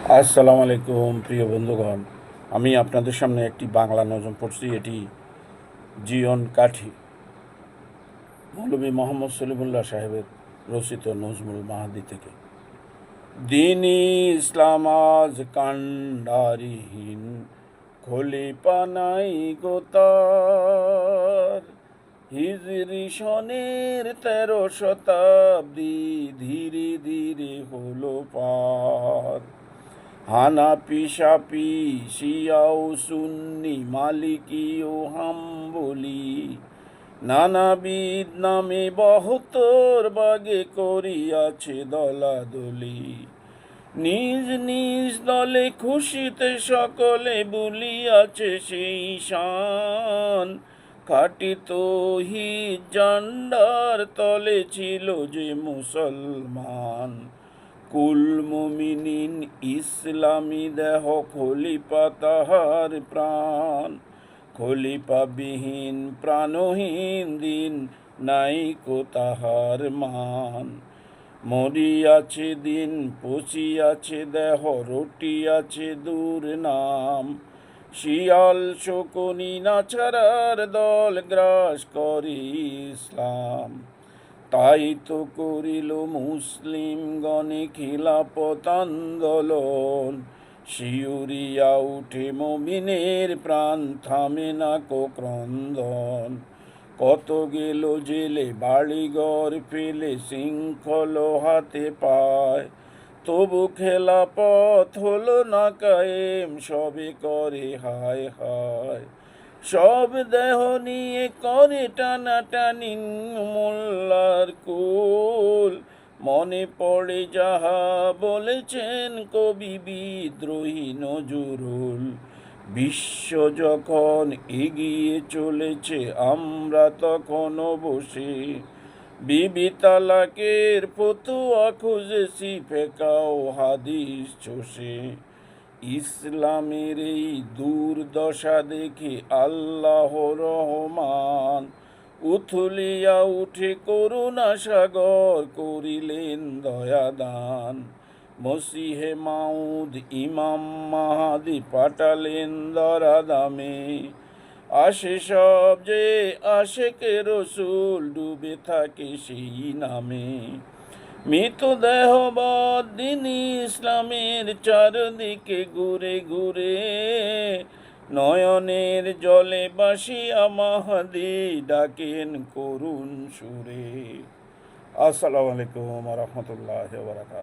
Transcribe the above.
আসসালামু আলাইকুম প্রিয় বন্ধুগণ। আমি আপনাদের সামনে একটি বাংলা নজম পড়ছি। এটি জীবন কাঠি মৌলভী মোহাম্মদ সলিমুল্লাহ সাহেবের রচিত নজমুল মাহাদি থেকে। দ্বীন-ই ইসলাম আজ কাণ্ডারিহীন, খলিফা নাই গো তার। হিজরি সনের 13 শতাব্দী ধীরে ধীরে হলো পার। হানাফি শাফি শিয়া ও সুন্নি মালিকি ও হাম্বলি নানাবিধ নামে 72 ভাগে করিয়াছে দলাদলি। নিজ নিজ দলে খুশিতে সকলে বলিয়াছে সেই শান। খাঁটি তৌহিদ জান্ডার তলে ছিল যে মুসলমান। কুল মুমিনিন ইসলামী দেহ খলিফা তাহার প্রাণ। খলিফাবিহীন প্রাণহীন দিন নাইকো তাহার মান। মরিয়াছে দিন পচিয়াছে দেহ রটিয়াছে দূর নাম। শিয়াল শকুনি নাছাড়ার দল গ্রাস করে ইসলাম। তাই তো করিল মুসলিম গণে খিলাফত আন্দোলন। শিউরিয়া উঠে মমিনের প্রাণ থামে না কো ক্রন্দন। কত গেল জেলে বাড়িঘর ফেলে শৃঙ্খল হাতে পায়। তবু খেলাপথ হলো না কায়েম, সবে করে হায় হায়। সব দেহ নিয়ে করে টানাটানি মোল্লার কুল। মনে পড়ে যাহা বলেছেন কবি বিদ্রোহী নজরুল। বিশ্ব যখন এগিয়ে চলেছে আমরা তখনও বসে বিবি তালাকের ফতুয়া খুঁজেছি ফেকাও হাদিস চষে। ইসলামের এই দুর্দশা দেখে আল্লাহ রহমান উথলিয়া উঠে করুণা সাগর করিলেন দয়াদান। মসিহে মাউদ ইমাম মাহাদি পাঠালেন দরাদামে। আসে সব যে আশেকে রসুল ডুবে থাকে সেই নামে। মৃতদেহবৎ দ্বীন-ই ইসলামের চারদিকে ঘুরে ঘুরে নয়নের জলে বাসিয়া মাহাদি ডাকেন করুণ সুরে। আসসালামু আলাইকুম ওয়া রাহমাতুল্লাহি ওয়া বারাকাতুহু।